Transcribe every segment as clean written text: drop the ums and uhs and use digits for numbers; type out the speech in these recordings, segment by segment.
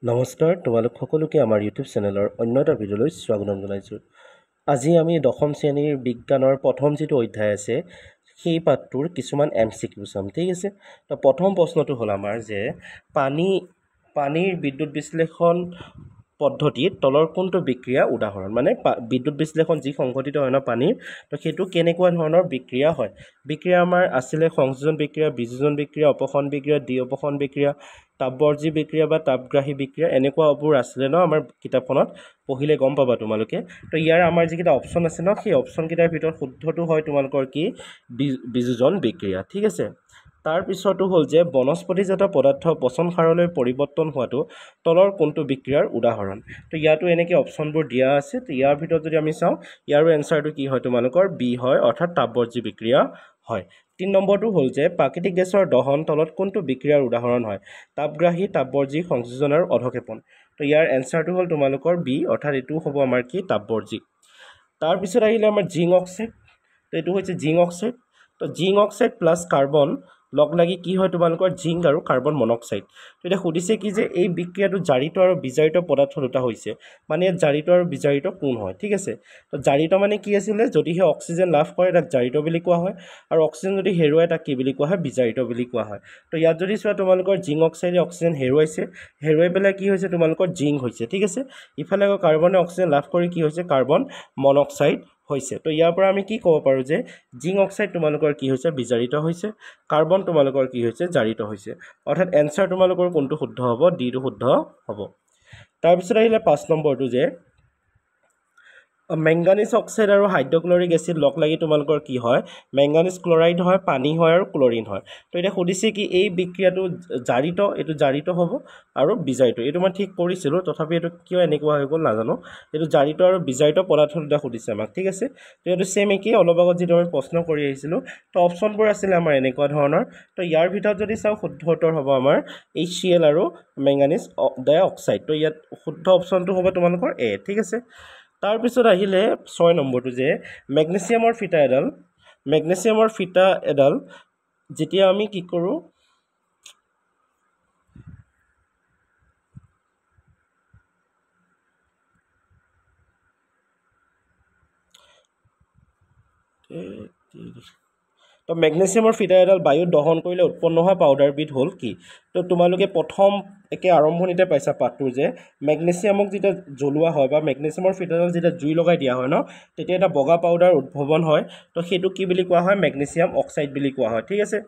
নমস্কাৰ, তোমালোক সকলোকে আমাৰ ইউটিউব চেনেলৰ অন্য এটা ভিডিঅ'লৈ স্বাগতম জনাইছোঁ। আজি আমি দশম শ্ৰেণীৰ বিজ্ঞানৰ প্ৰথম যিটো অধ্যায় আছে সেই পাঠটোৰ কিছুমান MCQ চাম, ঠিক আছে। তো প্ৰথম প্ৰশ্নটো হ'ল আমাৰ যে পানীৰ বিদ্যুৎ বিশ্লেষণ পদ্ধতিত তলৰ কোনটো বিক্ৰিয়া উদাহৰণ, মানে বিদ্যুৎ বিশ্লেষণ যি সংঘটিত হয় ন পানীৰ, তো সেইটো কেনেকুৱা ধৰণৰ বিক্ৰিয়া হয়। বিক্ৰিয়া আমাৰ আছিলে সংযোজন বিক্ৰিয়া, বিযোজন বিক্ৰিয়া, অপসৰণ বিক্ৰিয়া, দ্বি অপসৰণ বিক্ৰিয়া, তাপবৰ্জী বিক্ৰিয়া বা তাপগ্ৰাহী বিক্ৰিয়া, এনেকুৱাবোৰ আছিলে ন আমাৰ কিতাপখনত পঢ়িলে গম পাবা তোমালোকে। তো ইয়াৰ আমাৰ যিকেইটা অপশ্যন আছে ন সেই অপশ্যনকেইটাৰ ভিতৰত শুদ্ধটো হয় তোমালোকৰ কি বিযোজন বিক্ৰিয়া, ঠিক আছে। তাৰপিছতো হ'ল যে বনস্পতিজাত পদাৰ্থ পচন সাৰলৈ পৰিৱৰ্তন হোৱাটো তলৰ কোনটো বিক্ৰিয়াৰ উদাহৰণ। তো ইয়াতো এনেকৈ অপশ্যনবোৰ দিয়া আছে। তো ইয়াৰ ভিতৰত যদি আমি চাওঁ ইয়াৰো এনচাৰটো কি হয় তোমালোকৰ বি হয়, অৰ্থাৎ তাপবৰ্জী বিক্ৰিয়া হয়। 3 নম্বৰটো হ'ল যে প্ৰাকৃতিক গেছৰ দহন তলত কোনটো বিক্ৰিয়াৰ উদাহৰণ হয়। তাপগ্ৰাহী, তাপবৰ্জী, সংযোজন আৰু অধক্ষেপণ। তো ইয়াৰ এনচাৰটো হ'ল তোমালোকৰ বি, অৰ্থাৎ এইটো হ'ব আমাৰ কি তাপবৰ্জী। তাৰপিছত আহিলে আমাৰ জিংক অক্সাইড। তো এইটো হৈছে জিংক অক্সাইড। তো জিংক অক্সাইড প্লাছ কাৰ্বন লগ লাগি কি হয় তোমালোকৰ জিংক আৰু কাৰ্বন মনক্সাইড। তো এতিয়া সুধিছে কি যে এই বিক্ৰিয়াটো জাৰিত আৰু বিজাৰিত পদাৰ্থ দুটা হৈছে, মানে ইয়াত জাৰিত আৰু বিজাৰিত কোন হয়, ঠিক আছে। তো জাৰিত মানে কি আছিলে, যদিহে অক্সিজেন লাভ কৰে তাক জাৰিত বুলি কোৱা হয়, আৰু অক্সিজেন যদি হেৰুৱাই তাক কি বুলি কোৱা হয়, বিজাৰিত বুলি কোৱা হয়। তো ইয়াত যদি চোৱা তোমালোকৰ জিংক অক্সাইডে অক্সিজেন হেৰুৱাইছে, হেৰুৱাই পেলাই কি হৈছে তোমালোকৰ জিংক হৈছে, ঠিক আছে। ইফালে আকৌ কাৰ্বনে অক্সিজেন লাভ কৰি কি হৈছে, কাৰ্বন মনক্সাইড হৈছে। তো ইয়াৰ পৰা আমি কি ক'ব পাৰোঁ যে জিংক অক্সাইড তোমালোকৰ কি হৈছে, বিজাৰিত হৈছে, কাৰ্বন তোমালোকৰ কি হৈছে, জাৰিত হৈছে। অৰ্থাৎ এনচাৰ তোমালোকৰ কোনটো শুদ্ধ হ'ব, ডিটো শুদ্ধ হ'ব। তাৰপিছত আহিলে 5 নম্বৰটো যে মেংগানিজ অক্সাইড আৰু হাইড্ৰক্লৰিক এচিড লগ লাগি তোমালোকৰ কি হয়, মেংগানিজ ক্লৰাইড হয়, পানী হয় আৰু ক্লৰিন হয়। তো এতিয়া সুধিছে কি এই বিক্ৰিয়াটো জাৰিত, এইটো জাৰিত হ'ব আৰু বিজাৰিত। এইটো মই ঠিক কৰিছিলোঁ, তথাপি এইটো কিয় এনেকুৱা হৈ গ'ল নাজানো। এইটো জাৰিত আৰু বিজাৰিত পদাৰ্থ দুটা সুধিছে আমাক, ঠিক আছে। তো এইটো ছেম একেই, অলপ আগত যিটো আমি প্ৰশ্ন কৰি আহিছিলোঁ। তো অপশ্যনবোৰ আছিলে আমাৰ এনেকুৱা ধৰণৰ। তো ইয়াৰ ভিতৰত যদি চাওঁ শুদ্ধ উত্তৰ হ'ব আমাৰ HCl আৰু মেংগানিজ ডাই অক্সাইড। তো ইয়াত শুদ্ধ অপশ্যনটো হ'ব তোমালোকৰ এ, ঠিক আছে। তাৰপিছত আহিলে 6 নম্বৰটো যে মেগনেছিয়ামৰ ফিটা এডাল যেতিয়া আমি কি কৰোঁ, তো মেগনেছিয়ামৰ ফিটা এডাল বায়ুত দহন কৰিলে উৎপন্ন হোৱা পাউডাৰবিধ হ'ল কি। তো তোমালোকে প্ৰথম একে আৰম্ভণিতে পাইছা পাঠটোৰ যে মেগনেছিয়ামক যেতিয়া জ্বলোৱা হয় বা মেগনেছিয়ামৰ ফিটাডাল যেতিয়া জুই লগাই দিয়া হয় ন, তেতিয়া এটা বগা পাউডাৰ উদ্ভাৱন হয়। তো সেইটো কি বুলি কোৱা হয়, মেগনেছিয়াম অক্সাইড বুলি কোৱা হয়, ঠিক আছে।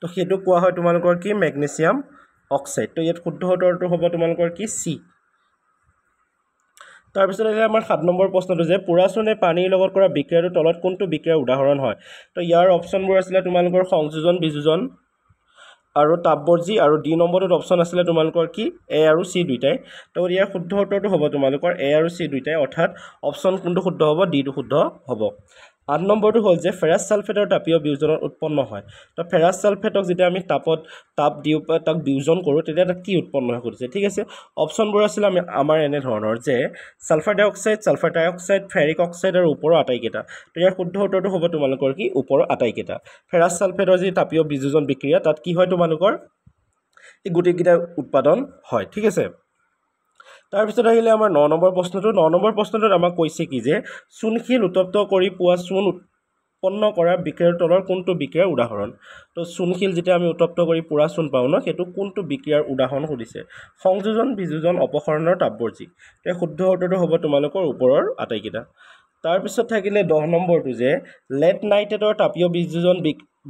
তো সেইটো কোৱা হয় তোমালোকৰ কি, মেগনেছিয়াম অক্সাইড। তো ইয়াত শুদ্ধ উত্তৰটো হ'ব তোমালোকৰ কি চি। তাৰপিছত আহিলে আমাৰ 7 নম্বৰ প্ৰশ্নটো যে পোৰা চূণে পানীৰ লগত কৰা বিক্ৰিয়াটোৰ তলত কোনটো বিক্ৰিয়াৰ উদাহৰণ হয়। তো ইয়াৰ অপশ্যনবোৰ আছিলে তোমালোকৰ সংযোজন, বিযোজন আৰু তাপবৰ্জী, আৰু ডি নম্বৰটোত অপশ্যন আছিলে তোমালোকৰ কি এ আৰু চি দুইটাই। তো ইয়াৰ শুদ্ধ উত্তৰটো হ'ব তোমালোকৰ এ আৰু চি দুইটাই, অৰ্থাৎ অপশ্যন কোনটো শুদ্ধ হ'ব, ডিটো শুদ্ধ হ'ব। 8 নম্বৰটো হ'ল যে ফেৰাছ ছালফেটৰ তাপীয় বিয়োজনত উৎপন্ন হয়। তো ফেৰাছ ছালফেটক যেতিয়া আমি তাপ দিওঁ বা তাক বিয়োজন কৰোঁ তেতিয়া তাত কি উৎপন্ন হয় সুধিছে, ঠিক আছে। অপশ্যনবোৰ আছিলে আমাৰ এনেধৰণৰ যে ছালফাৰ ডাই অক্সাইড, ফেৰিক অক্সাইড আৰু ওপৰৰ আটাইকেইটা। তো ইয়াৰ শুদ্ধ উত্তৰটো হ'ব তোমালোকৰ কি ওপৰৰ আটাইকেইটা। ফেৰাছ ছালফেটৰ যি তাপীয় বিযোজন বিক্ৰিয়া তাত কি হয় তোমালোকৰ এই গোটেইকেইটা উৎপাদন হয়, ঠিক আছে। তাৰপিছত আহিলে আমাৰ 9 নম্বৰ প্ৰশ্নটো। 9 নম্বৰ প্ৰশ্নটোত আমাক কৈছে কি যে চূণশিল উত্তপ্ত কৰি পোৱা চূণ উৎপন্ন কৰা বিক্ৰিয়াৰ তলৰ কোনটো বিক্ৰিয়াৰ উদাহৰণ। তো চূণশিল যেতিয়া আমি উত্তপ্ত কৰি পোৰা চূণ পাওঁ ন, সেইটো কোনটো বিক্ৰিয়াৰ উদাহৰণ সুধিছে, সংযোজন, বিযোজন, অপসৰণৰ, তাপবৰ্জী। তো শুদ্ধ উত্তৰটো হ'ব তোমালোকৰ ওপৰৰ আটাইকেইটা। তাৰপিছত থাকিলে 10 নম্বৰটো যে লেড নাইট্ৰেটৰ তাপীয় বিযোজন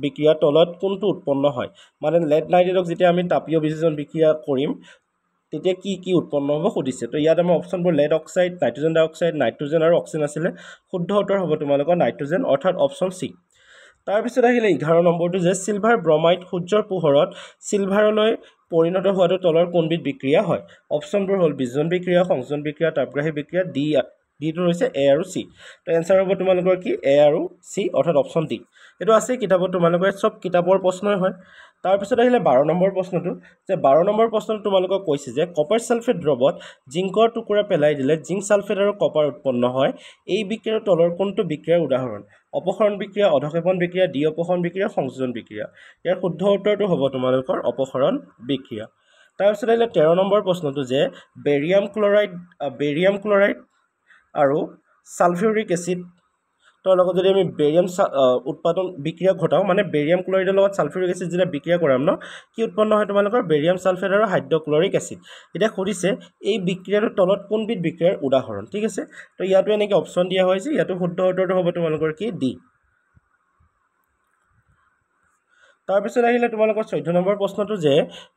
বিক্ৰিয়াৰ তলত কোনটো উৎপন্ন হয়। মানে লেড নাইট্ৰেটক যেতিয়া আমি তাপীয় বিযোজন বিক্ৰিয়া কৰিম তেতিয়া কি কি উৎপন্ন হ'ব সুধিছে। তো ইয়াত আমাৰ অপশ্যনবোৰ লেড অক্সাইড, নাইট্ৰজেন ডাই অক্সাইড, নাইট্ৰজেন আৰু অক্সিজেন আছিলে। শুদ্ধ উত্তৰ হ'ব তোমালোকৰ নাইট্ৰজেন, অৰ্থাৎ অপশ্যন চি। তাৰপিছত আহিলে 11 নম্বৰটো যে চিলভাৰ ব্ৰমাইড সূৰ্যৰ পোহৰত চিলভাৰলৈ পৰিণত হোৱাটো তলৰ কোনবিধ বিক্ৰিয়া হয়। অপশ্যনবোৰ হ'ল বিযোজন বিক্ৰিয়া, সংযোজন বিক্ৰিয়া, তাপগ্ৰাহী বিক্ৰিয়া, ডিটো হৈছে এ আৰু চি। তো এনচাৰ হ'ব তোমালোকৰ কি এ আৰু চি, অৰ্থাৎ অপশ্যন ডি। এইটো আছে কিতাপত, তোমালোকৰ চব কিতাপৰ প্ৰশ্নই হয়। তাৰপিছত আহিলে 12 নম্বৰ প্ৰশ্নটো যে 12 নম্বৰ প্ৰশ্নটো তোমালোকক কৈছে যে কপাৰ ছালফেট দ্ৰৱত জিংকৰ টুকুৰা পেলাই দিলে জিংক ছালফেট আৰু কপাৰ উৎপন্ন হয়। এই বিক্ৰিয়াৰ তলৰ কোনটো বিক্ৰিয়াৰ উদাহৰণ। অপসৰণ বিক্ৰিয়া, অধক্ষেপণ বিক্ৰিয়া, দ্বি অপসৰণ বিক্ৰিয়া, সংযোজন বিক্ৰিয়া। ইয়াৰ শুদ্ধ উত্তৰটো হ'ব তোমালোকৰ অপসৰণ বিক্ৰিয়া। তাৰপিছত আহিলে 13 নম্বৰ প্ৰশ্নটো যে বেৰিয়াম ক্লৰাইড আৰু সালফিউৰিক এচিডৰ লগত যদি আমি বেৰিয়াম উৎপাদন বিক্ৰিয়া ঘটাওঁ, মানে বেৰিয়াম ক্লৰাইডৰ লগত সালফিউৰিক এচিড যেতিয়া বিক্ৰিয়া কৰাম ন, কি উৎপন্ন হয় তোমালোকৰ বেৰিয়াম সালফেট আৰু হাইড্ৰক্লৰিক এচিড। এতিয়া সুধিছে এই বিক্ৰিয়াটোৰ তলত কোনবিধ বিক্ৰিয়াৰ উদাহৰণ, ঠিক আছে। তো ইয়াতো এনেকৈ অপশ্যন দিয়া হৈছে, ইয়াতো শুদ্ধ উত্তৰটো হ'ব তোমালোকৰ কি ডি। তাৰপিছত আহিলে তোমালোকৰ 14 নম্বৰ প্ৰশ্নটো যে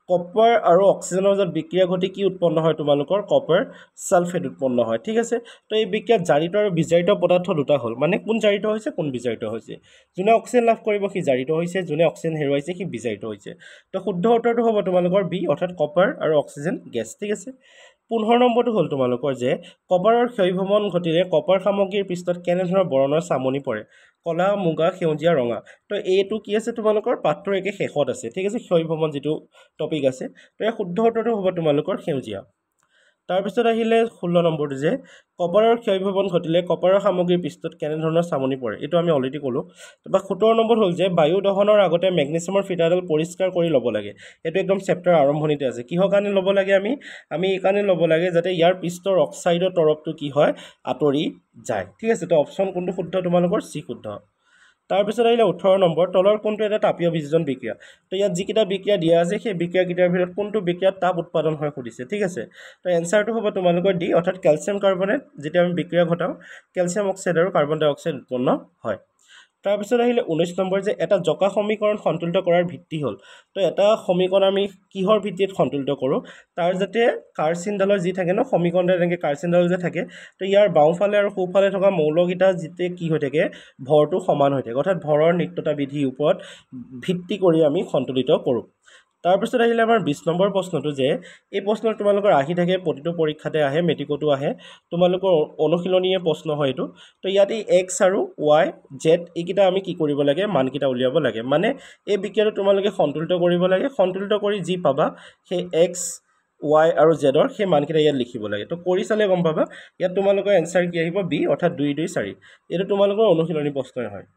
কপাৰ আৰু অক্সিজেনৰ মাজত বিক্ৰিয়া ঘটি কি উৎপন্ন হয় তোমালোকৰ কপাৰ সালফেট উৎপন্ন হয়, ঠিক আছে। তো এই বিক্ৰিয়াত জাৰিত আৰু বিজাৰিত পদাৰ্থ দুটা হ'ল, মানে কোন জাৰিত হৈছে কোন বিজাৰিত হৈছে। যোনে অক্সিজেন লাভ কৰিব সি জাৰিত হৈছে, যোনে অক্সিজেন হেৰুৱাইছে সি বিজাৰিত হৈছে। তো শুদ্ধ উত্তৰটো হ'ব তোমালোকৰ বি, অৰ্থাৎ কপাৰ আৰু অক্সিজেন গেছ, ঠিক আছে। 15 নম্বৰটো হ'ল তোমালোকৰ যে কপাৰৰ ক্ষয়ভ্ৰমণ ঘটিলে কপাৰ সামগ্ৰীৰ পৃষ্ঠত কেনেধৰণৰ বৰণৰ চামনি পৰে, কলা, মুগা, সেউজীয়া, ৰঙা। তো এইটো কি আছে তোমালোকৰ পাঠটোৰ একে শেষত আছে, ঠিক আছে, ক্ষয়ভ্ৰমণ যিটো টপিক আছে। তো ইয়াৰ শুদ্ধ উত্তৰটো হ'ব তোমালোকৰ সেউজীয়া। তাৰপিছত আহিলে 16 নম্বৰটো যে কপাৰৰ ক্ষয়ভ্ৰমণ ঘটিলে কপাৰৰ সামগ্ৰীৰ পৃষ্ঠত কেনেধৰণৰ চামনি পৰে, এইটো আমি অলৰেডি ক'লোঁ। তাৰপৰা 17 নম্বৰ হ'ল যে বায়ু দহনৰ আগতে মেগনেছিয়ামৰ ফিটাডাল পৰিষ্কাৰ কৰি ল'ব লাগে। এইটো একদম চেপ্টাৰ আৰম্ভণিতে আছে। কিহৰ কাৰণে ল'ব লাগে আমি এইকাৰণে ল'ব লাগে যাতে ইয়াৰ পৃষ্ঠৰ অক্সাইডৰ তৰফটো কি হয় আঁতৰি যায়, ঠিক আছে। তো অপশ্যন কোনটো শুদ্ধ তোমালোকৰ চি শুদ্ধ। তাৰপিছত আহিলে 18 নম্বৰ, তলৰ কোনটো এটা তাপীয় বিযোজন বিক্ৰিয়া। তো ইয়াত যিকেইটা বিক্ৰিয়া দিয়া আছে সেই বিক্ৰিয়াকেইটাৰ ভিতৰত কোনটো বিক্ৰিয়াত তাপ উৎপাদন হয় সুধিছে, ঠিক আছে। তো এনচাৰটো হ'ব তোমালোকৰ ডি, অৰ্থাৎ কেলছিয়াম কাৰ্বনেট যেতিয়া আমি বিক্ৰিয়া ঘটাওঁ কেলছিয়াম অক্সাইড আৰু কাৰ্বন ডাই অক্সাইড উৎপন্ন হয়। তাৰপিছত আহিলে 19 নম্বৰ যে এটা জকা সমীকৰণ সন্তুলিত কৰাৰ ভিত্তি হ'ল। তো এটা সমীকৰণ আমি কিহৰ ভিত্তিত সন্তুলিত কৰোঁ, তাৰ যাতে কাৰচিনডালৰ যি থাকে ন সমীকৰণত এনেকৈ কাৰচিনডাল যে থাকে, তো ইয়াৰ বাওঁফালে আৰু সোঁফালে থকা মৌলকেইটা যেতিয়া কি হৈ থাকে ভৰটো সমান হৈ থাকে, অৰ্থাৎ ভৰৰ নিত্যতা বিধিৰ ওপৰত ভিত্তি কৰি আমি সন্তুলিত কৰোঁ। তাৰপিছত আহিলে আমাৰ 20 নম্বৰ প্ৰশ্নটো যে এই প্ৰশ্ন তোমালোকৰ আহি থাকে প্ৰতিটো পৰীক্ষাতে আহে, মেট্ৰিকতো আহে, তোমালোকৰ অনুশীলনীয়ে প্ৰশ্ন হয় এইটো। তো ইয়াত এই এক্স আৰু ৱাই জেড এইকেইটা আমি কি কৰিব লাগে মানকেইটা উলিয়াব লাগে, মানে এই বিক্ৰিয়াটো তোমালোকে সন্তুলিত কৰিব লাগে, সন্তুলিত কৰি যি পাবা সেই এক্স ৱাই আৰু জেডৰ সেই মানকেইটা ইয়াত লিখিব লাগে। তো কৰি চালে গম পাবা ইয়াত তোমালোকৰ এনচাৰ কি আহিব বি, অৰ্থাৎ 2, 2, 4। এইটো তোমালোকৰ অনুশীলনী প্ৰশ্নই হয়।